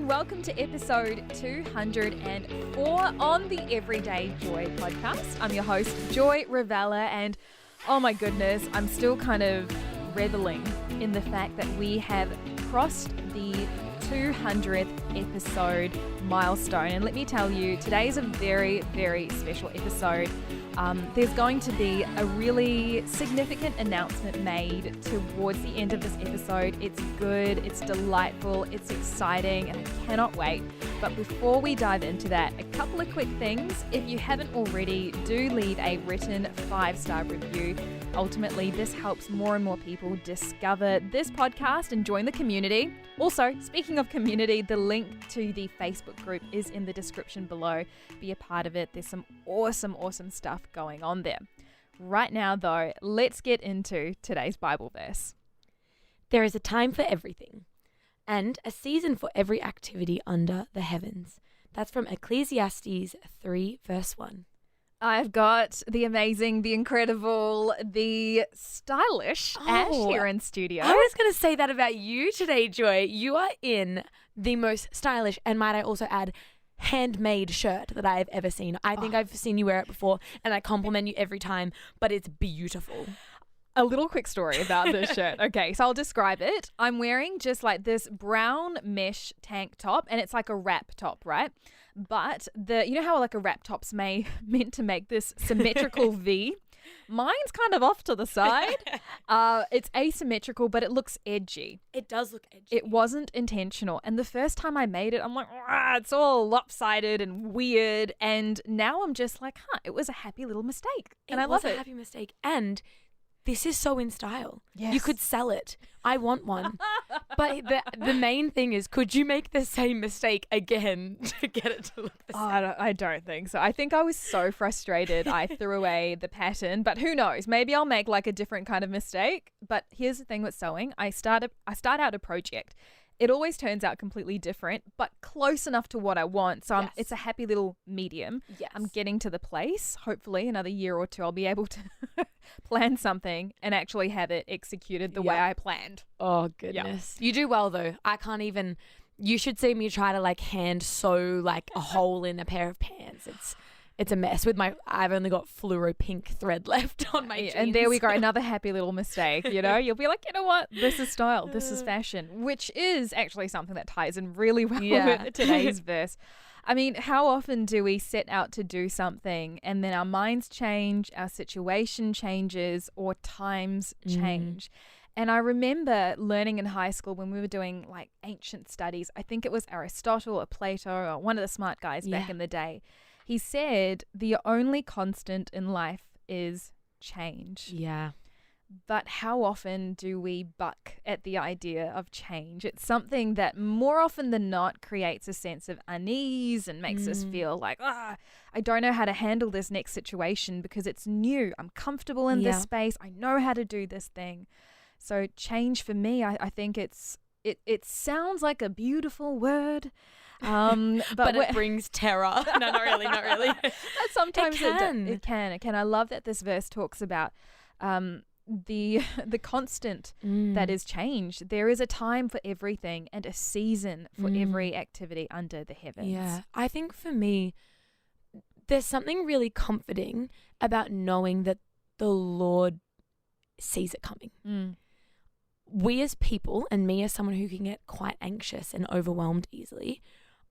Welcome to episode 204 on the Everyday Joy podcast. I'm your host, Joy Ravella, and oh my goodness, I'm still kind of reveling in the fact that we have crossed the 200th episode milestone. And let me tell you, today is a very, very special episode. There's going to be a really significant announcement made towards the end of this episode. It's good, it's delightful, it's exciting, and I cannot wait. But before we dive into that, a couple of quick things. If you haven't already, do leave a written 5-star review. Ultimately, this helps more and more people discover this podcast and join the community. Also, speaking of community, the link to the Facebook group is in the description below. Be a part of it. There's some awesome stuff going on there. Right now, though, let's get into today's Bible verse. There is a time for everything, and a season for every activity under the heavens. That's from Ecclesiastes 3, verse 1. I've got the amazing, the incredible, the stylish Ash here in studio. I was going to say that about you today, Joy. You are in the most stylish, and might I also add, handmade shirt that I have ever seen. I think I've seen you wear it before, and I compliment you every time, but it's beautiful. A little quick story about this shirt. Okay, so I'll describe it. I'm wearing just like this brown mesh tank top, and it's like a wrap top, right? But you know how like a wrap top's meant to make this symmetrical V? Mine's kind of off to the side. It's asymmetrical, but it looks edgy. It does look edgy. It wasn't intentional. And the first time I made it, I'm like, it's all lopsided and weird. And now I'm just like, it was a happy little mistake. And I love it. It was a happy mistake. And this is so in style. Yes. You could sell it. I want one. But the main thing is, could you make the same mistake again to get it to look the same? I don't think so. I think I was so frustrated I threw away the pattern. But who knows? Maybe I'll make like a different kind of mistake. But here's the thing with sewing. I start out a project. It always turns out completely different, but close enough to what I want. So it's a happy little medium. Yes. I'm getting to the place. Hopefully another year or two, I'll be able to plan something and actually have it executed the way I planned. Oh, goodness. You do well, though. I can't even... You should see me try to like hand sew like a hole in a pair of pants. It's a mess. I've only got fluoro pink thread left on my jeans. And there we go, another happy little mistake, you know? You'll be like, you know what? This is style. This is fashion, which is actually something that ties in really well with today's verse. I mean, how often do we set out to do something and then our minds change, our situation changes, or times change? And I remember learning in high school when we were doing like ancient studies, I think it was Aristotle or Plato or one of the smart guys back in the day. He said the only constant in life is change. Yeah. But how often do we buck at the idea of change? It's something that more often than not creates a sense of unease and makes us feel like, I don't know how to handle this next situation because it's new. I'm comfortable in this space. I know how to do this thing. So change for me, I think it sounds like a beautiful word. But it brings terror. No, not really. Sometimes it can. I love that this verse talks about the constant that is change. There is a time for everything and a season for every activity under the heavens. Yeah, I think for me, there's something really comforting about knowing that the Lord sees it coming. We as people, and me as someone who can get quite anxious and overwhelmed easily,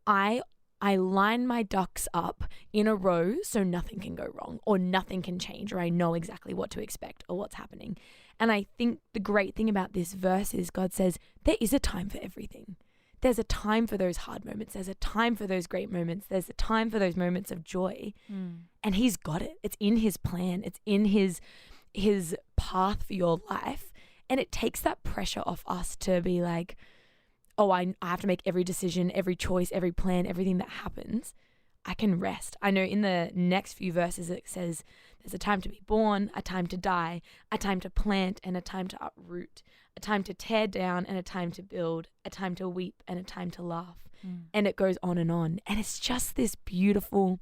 I line my ducks up in a row so nothing can go wrong or nothing can change, or I know exactly what to expect or what's happening. And I think the great thing about this verse is God says there is a time for everything. There's a time for those hard moments. There's a time for those great moments. There's a time for those moments of joy. And he's got it. It's in his plan. It's in his path for your life. And it takes that pressure off us to be like, oh, I have to make every decision, every choice, every plan, everything that happens. I can rest. I know in the next few verses it says there's a time to be born, a time to die, a time to plant and a time to uproot, a time to tear down and a time to build, a time to weep and a time to laugh. And it goes on. And it's just this beautiful,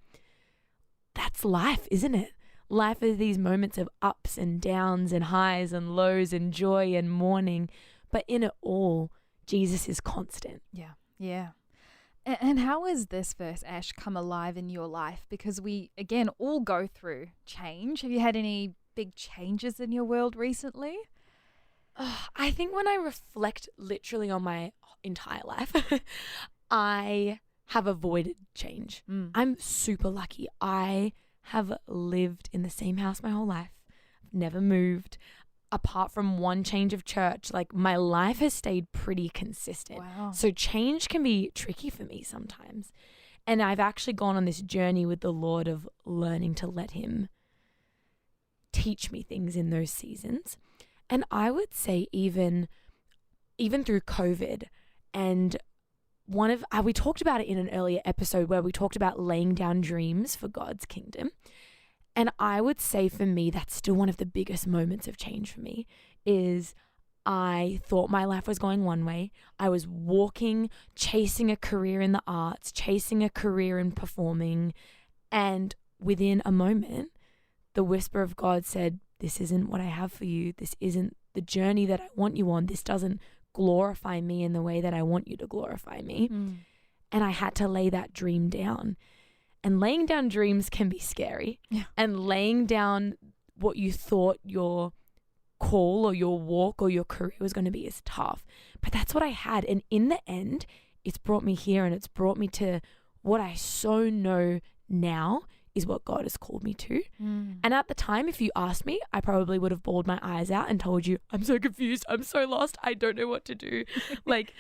that's life, isn't it? Life is these moments of ups and downs and highs and lows and joy and mourning. But in it all, Jesus is constant. Yeah. Yeah. And how has this verse, Ash, come alive in your life? Because we, again, all go through change. Have you had any big changes in your world recently? I think when I reflect literally on my entire life, I have avoided change. I'm super lucky. I have lived in the same house my whole life, never moved. Apart from one change of church, like my life has stayed pretty consistent. Wow. So change can be tricky for me sometimes. And I've actually gone on this journey with the Lord of learning to let him teach me things in those seasons. And I would say even through COVID, and we talked about it in an earlier episode where we talked about laying down dreams for God's kingdom. And I would say for me, that's still one of the biggest moments of change for me, is I thought my life was going one way. I was walking, chasing a career in the arts, chasing a career in performing. And within a moment, the whisper of God said, this isn't what I have for you. This isn't the journey that I want you on. This doesn't glorify me in the way that I want you to glorify me. And I had to lay that dream down. And laying down dreams can be scary. Yeah. And laying down what you thought your call or your walk or your career was going to be is tough. But that's what I had. And in the end, it's brought me here, and it's brought me to what I so know now is what God has called me to. And at the time, if you asked me, I probably would have bawled my eyes out and told you, I'm so confused. I'm so lost. I don't know what to do. Like,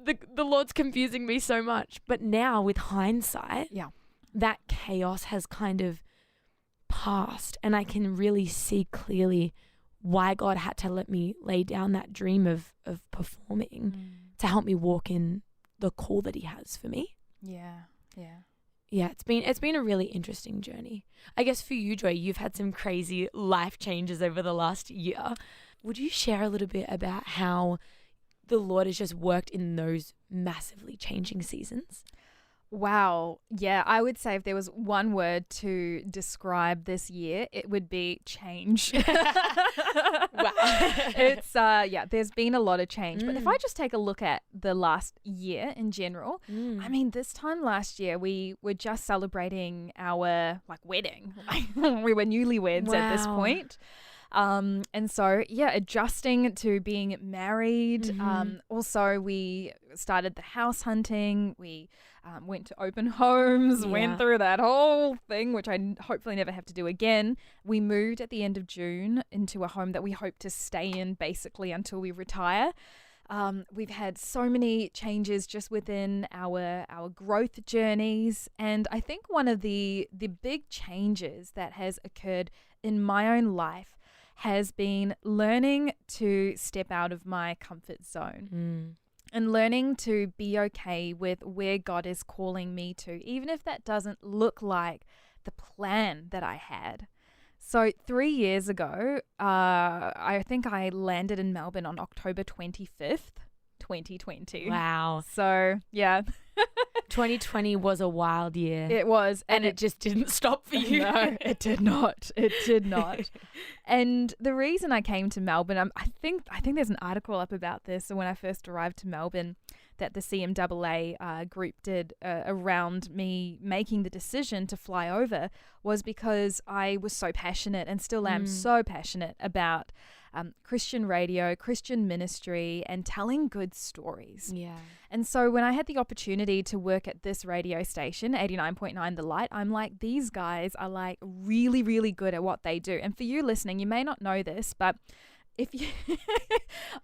the Lord's confusing me so much. But now with hindsight, that chaos has kind of passed, and I can really see clearly why God had to let me lay down that dream of performing to help me walk in the call that he has for me. Yeah, it's been a really interesting journey. I guess for you, Joy, you've had some crazy life changes over the last year. Would you share a little bit about how the Lord has just worked in those massively changing seasons? Wow. Yeah, I would say if there was one word to describe this year, it would be change. Wow. It's, there's been a lot of change. But if I just take a look at the last year in general, I mean, this time last year, we were just celebrating our wedding. We were newlyweds at this point. And so, adjusting to being married. Also, we started the house hunting. We went to open homes, went through that whole thing, which I hopefully never have to do again. We moved at the end of June into a home that we hope to stay in basically until we retire. We've had so many changes just within our growth journeys. And I think one of the big changes that has occurred in my own life has been learning to step out of my comfort zone and learning to be okay with where God is calling me to, even if that doesn't look like the plan that I had. So 3 years ago, I think I landed in Melbourne on October 25th, 2020. Wow. So, yeah. 2020 was a wild year. It was. And it just didn't stop for you. No, it did not. It did not. And the reason I came to Melbourne, I think there's an article up about this. So when I first arrived to Melbourne, that the CMAA group did around me making the decision to fly over, was because I was so passionate and still am so passionate about Christian radio, Christian ministry, and telling good stories. Yeah. And so when I had the opportunity to work at this radio station, 89.9 The Light, I'm like, these guys are like really, really good at what they do. And for you listening, you may not know this, but if you,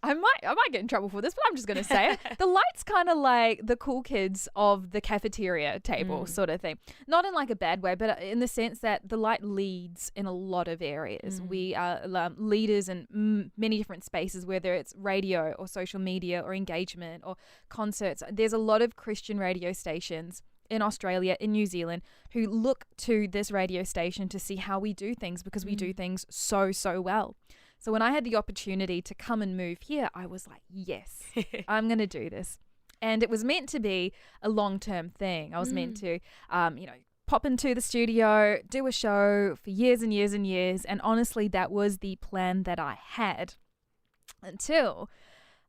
I might get in trouble for this, but I'm just going to say it. The Light's kind of like the cool kids of the cafeteria table sort of thing. Not in like a bad way, but in the sense that the Light leads in a lot of areas. We are leaders in many different spaces, whether it's radio or social media or engagement or concerts. There's a lot of Christian radio stations in Australia, in New Zealand, who look to this radio station to see how we do things, because we do things so, so well. So when I had the opportunity to come and move here, I was like, yes, I'm going to do this. And it was meant to be a long-term thing. I was meant to, pop into the studio, do a show for years and years and years. And honestly, that was the plan that I had until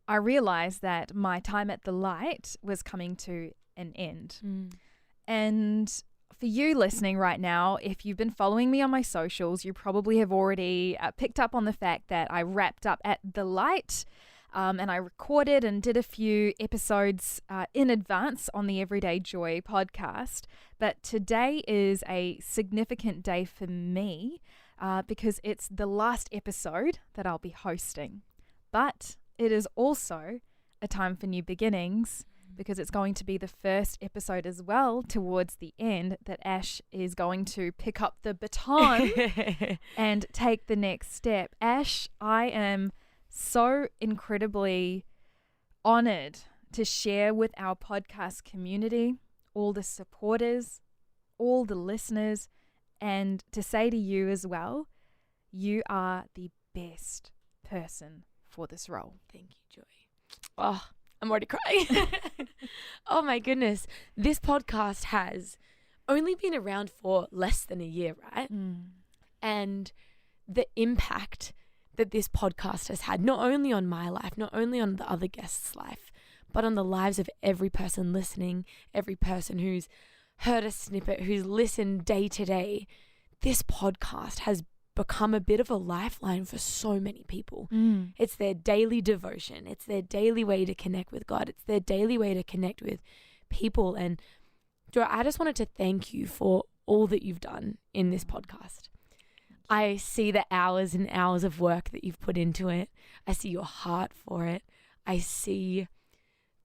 I realized that my time at the light was coming to an end. And for you listening right now, if you've been following me on my socials, you probably have already picked up on the fact that I wrapped up at the light. And I recorded and did a few episodes in advance on the Everyday Joy podcast. But today is a significant day for me because it's the last episode that I'll be hosting. But it is also a time for new beginnings because it's going to be the first episode as well towards the end that Ash is going to pick up the baton and take the next step. Ash, I am so incredibly honored to share with our podcast community, all the supporters, all the listeners, and to say to you as well, you are the best person for this role. Thank you, Joy. Oh, I'm already crying. Oh my goodness. This podcast has only been around for less than a year, right? And the impact that this podcast has had, not only on my life, not only on the other guests' life, but on the lives of every person listening, every person who's heard a snippet, who's listened day to day. This podcast has become a bit of a lifeline for so many people. It's their daily devotion. It's their daily way to connect with God. It's their daily way to connect with people. And Joy, I just wanted to thank you for all that you've done in this podcast. I see the hours and hours of work that you've put into it. I see your heart for it. I see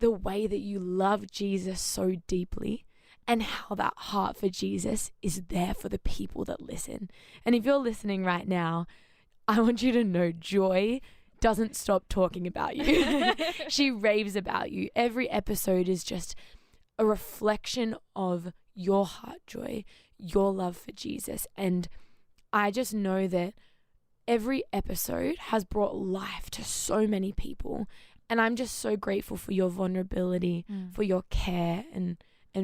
the way that you love Jesus so deeply and how that heart for Jesus is there for the people that listen. And if you're listening right now, I want you to know Joy doesn't stop talking about you. She raves about you. Every episode is just a reflection of your heart, Joy, your love for Jesus. And I just know that every episode has brought life to so many people. And I'm just so grateful for your vulnerability, for your care and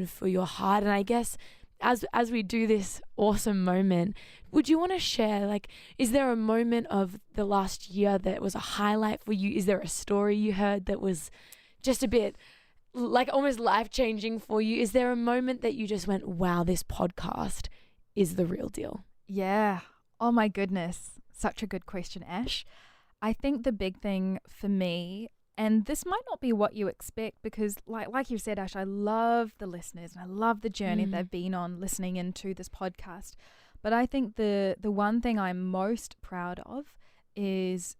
for your heart. And I guess as we do this awesome moment, would you want to share, like, is there a moment of the last year that was a highlight for you? Is there a story you heard that was just a bit like almost life-changing for you? Is there a moment that you just went, wow, this podcast is the real deal? Yeah. Oh my goodness. Such a good question, Ash. I think the big thing for me, and this might not be what you expect because like you said, Ash, I love the listeners and I love the journey they've been on listening into this podcast. But I think the one thing I'm most proud of is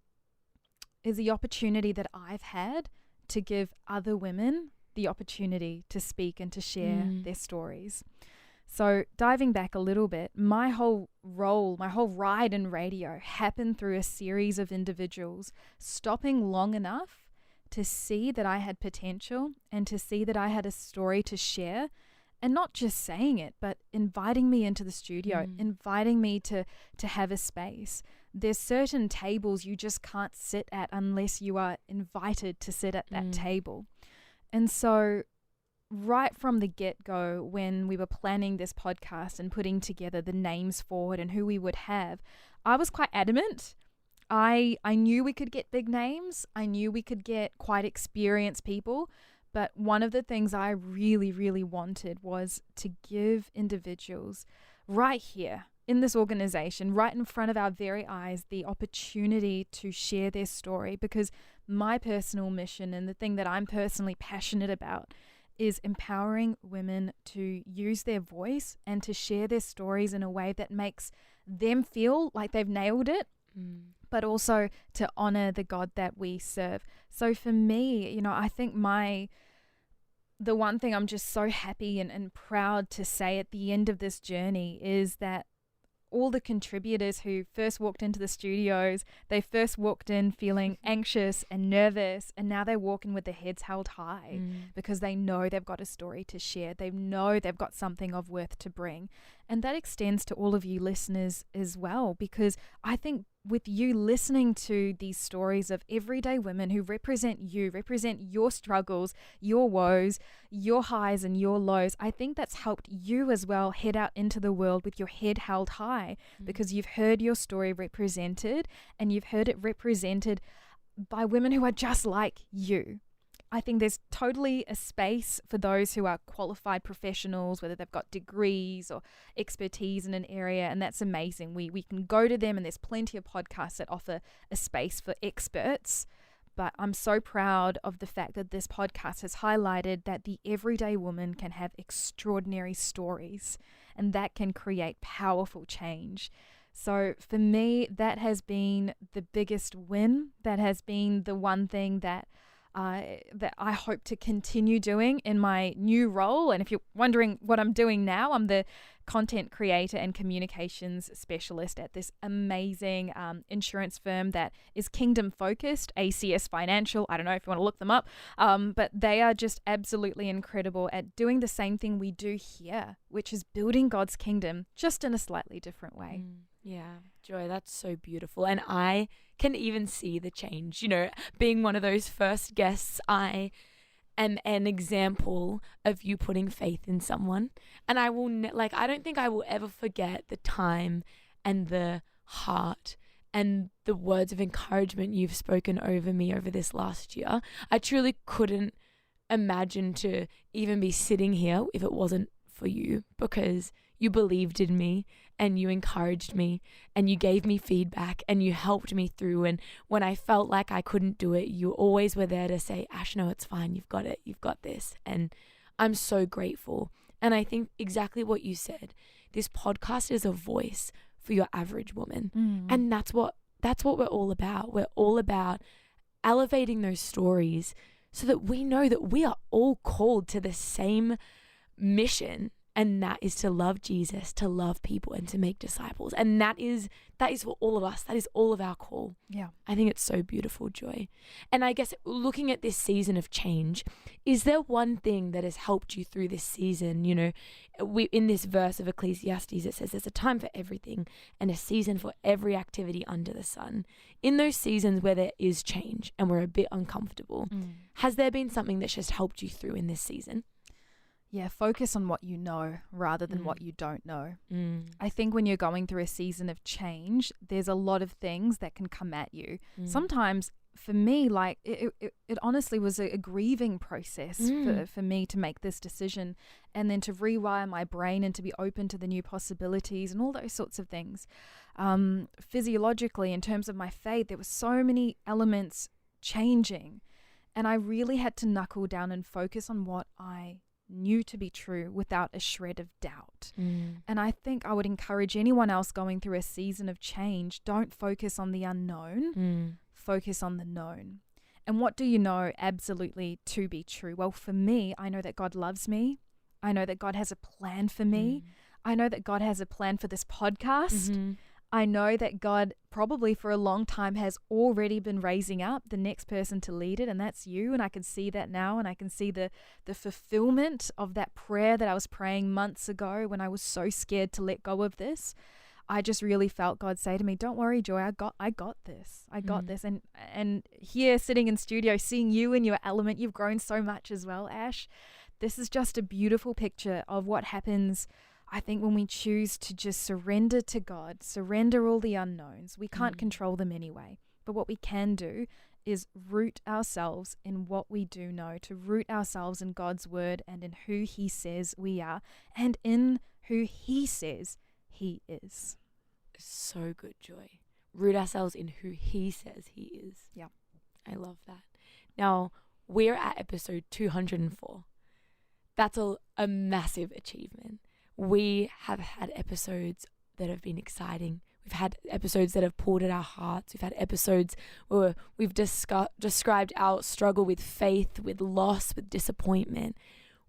the opportunity that I've had to give other women the opportunity to speak and to share their stories. So diving back a little bit, my whole ride in radio happened through a series of individuals stopping long enough to see that I had potential and to see that I had a story to share, and not just saying it, but inviting me into the studio, inviting me to have a space. There's certain tables you just can't sit at unless you are invited to sit at that table. And so right from the get-go, when we were planning this podcast and putting together the names for it and who we would have, I was quite adamant. I knew we could get big names. I knew we could get quite experienced people. But one of the things I really, really wanted was to give individuals right here in this organization, right in front of our very eyes, the opportunity to share their story. Because my personal mission and the thing that I'm personally passionate about is empowering women to use their voice and to share their stories in a way that makes them feel like they've nailed it, but also to honor the God that we serve. So for me, I think the one thing I'm just so happy and proud to say at the end of this journey is that all the contributors who first walked into the studios, they first walked in feeling anxious and nervous, and now they walk in with their heads held high because they know they've got a story to share. They know they've got something of worth to bring. And that extends to all of you listeners as well, because I think with you listening to these stories of everyday women who represent your struggles, your woes, your highs and your lows, I think that's helped you as well head out into the world with your head held high, because you've heard your story represented, and you've heard it represented by women who are just like you. I think there's totally a space for those who are qualified professionals, whether they've got degrees or expertise in an area, and that's amazing. We can go to them, and there's plenty of podcasts that offer a space for experts. But I'm so proud of the fact that this podcast has highlighted that the everyday woman can have extraordinary stories, and that can create powerful change. So for me, that has been the biggest win. That has been the one thing that I hope to continue doing in my new role. And if you're wondering what I'm doing now, I'm the content creator and communications specialist at this amazing insurance firm that is kingdom focused, ACS Financial. I don't know if you want to look them up, but they are just absolutely incredible at doing the same thing we do here, which is building God's kingdom just in a slightly different way. Yeah, Joy, that's so beautiful. And I can even see the change. You know, being one of those first guests, I am an example of you putting faith in someone. And I will, I don't think I will ever forget the time and the heart and the words of encouragement you've spoken over me over this last year. I truly couldn't imagine to even be sitting here if it wasn't for you, because you believed in me and you encouraged me and you gave me feedback and you helped me through. And when I felt like I couldn't do it, you always were there to say, Ash, no, it's fine. You've got it. You've got this. And I'm so grateful. And I think exactly what you said, this podcast is a voice for your average woman. And that's what we're all about. We're all about elevating those stories so that we know that we are all called to the same mission. And that is to love Jesus, to love people, and to make disciples. And that is for all of us. That is all of our call. Yeah. I think it's so beautiful, Joy. And I guess looking at this season of change, is there one thing that has helped you through this season? You know, in this verse of Ecclesiastes, it says there's a time for everything and a season for every activity under the sun. In those seasons where there is change and we're a bit uncomfortable, has there been something that's just helped you through in this season? Yeah, focus on what you know rather than what you don't know. I think when you're going through a season of change, there's a lot of things that can come at you. Sometimes, for me, like it honestly was a grieving process for me to make this decision, and then to rewire my brain and to be open to the new possibilities and all those sorts of things. Physiologically, in terms of my faith, there were so many elements changing, and I really had to knuckle down and focus on what I knew to be true without a shred of doubt. And I think I would encourage anyone else going through a season of change, don't focus on the unknown, focus on the known. And what do you know absolutely to be true? Well, for me, I know that God loves me. I know that God has a plan for me. I know that God has a plan for this podcast. I know that God probably for a long time has already been raising up the next person to lead it, and that's you. And I can see that now, and I can see the fulfillment of that prayer that I was praying months ago when I was so scared to let go of this. I just really felt God say to me, don't worry, Joy, I got this. I got this. And here sitting in studio, seeing you in your element, you've grown so much as well, Ash. This is just a beautiful picture of what happens, I think, when we choose to just surrender to God, surrender all the unknowns. We can't control them anyway. But what we can do is root ourselves in what we do know, to root ourselves in God's word and in who he says we are and in who he says he is. So good, Joy. Root ourselves in who he says he is. Yeah. I love that. Now, we're at episode 204. That's a massive achievement. We have had episodes that have been exciting. We've had episodes that have pulled at our hearts. We've had episodes where we've described our struggle with faith, with loss, with disappointment.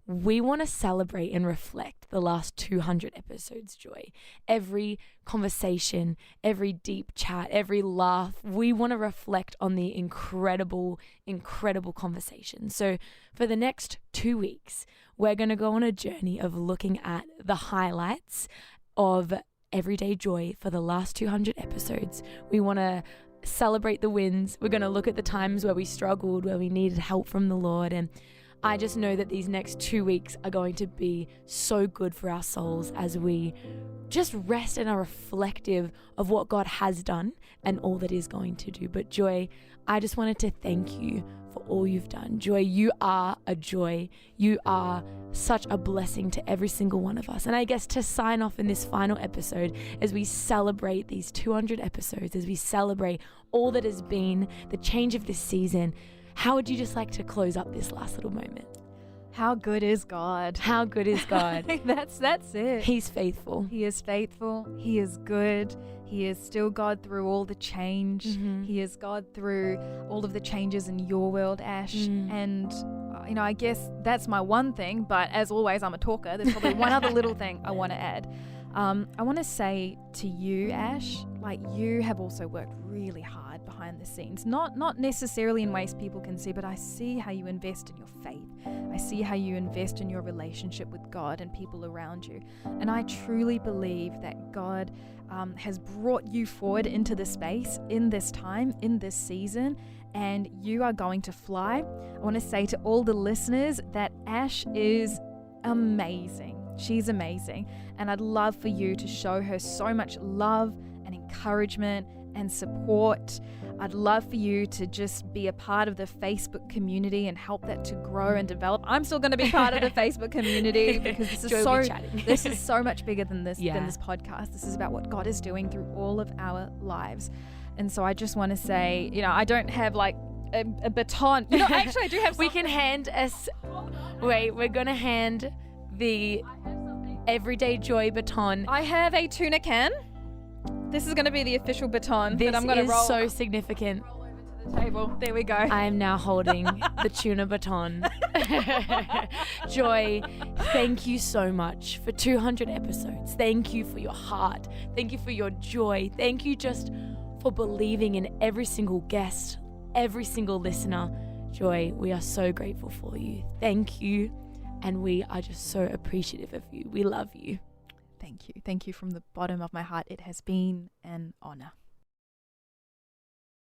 We want to celebrate and reflect the last 200 episodes, Joy. Every conversation, every deep chat, every laugh, we want to reflect on the incredible, incredible conversation. So for the next 2 weeks, we're going to go on a journey of looking at the highlights of Everyday Joy for the last 200 episodes. We want to celebrate the wins. We're going to look at the times where we struggled, where we needed help from the Lord. And I just know that these next 2 weeks are going to be so good for our souls as we just rest and are reflective of what God has done and all that He's going to do. But Joy, I just wanted to thank you for all you've done. Joy, you are a joy. You are such a blessing to every single one of us. And I guess to sign off in this final episode, as we celebrate these 200 episodes, as we celebrate all that has been, the change of this season, how would you just like to close up this last little moment? How good is God? How good is God? That's it. He's faithful. He is faithful. He is good. He is still God through all the change. He is God through all of the changes in your world, Ash. And, I guess that's my one thing. But as always, I'm a talker. There's probably one other little thing I want to add. I want to say to you, Ash, like you have also worked really hard behind the scenes. Not necessarily in ways people can see, but I see how you invest in your faith. I see how you invest in your relationship with God and people around you. And I truly believe that God has brought you forward into this space, in this time, in this season, and you are going to fly. I want to say to all the listeners that Ash is amazing. She's amazing. And I'd love for you to show her so much love and encouragement and support. I'd love for you to just be a part of the Facebook community and help that to grow and develop. I'm still going to be part of the Facebook community because this is so much bigger than this podcast. This is about what God is doing through all of our lives. And so I just want to say, I don't have like a baton. Actually I do have something. We can hand us. Wait, we're going to hand the Everyday Joy baton. I have a tuna can. This is going to be the official baton that I'm going to roll. This is so significant. Roll over to the table. There we go. I am now holding the tuna baton. Joy, thank you so much for 200 episodes. Thank you for your heart. Thank you for your joy. Thank you just for believing in every single guest, every single listener. Joy, we are so grateful for you. Thank you. And we are just so appreciative of you. We love you. Thank you. Thank you from the bottom of my heart. It has been an honor.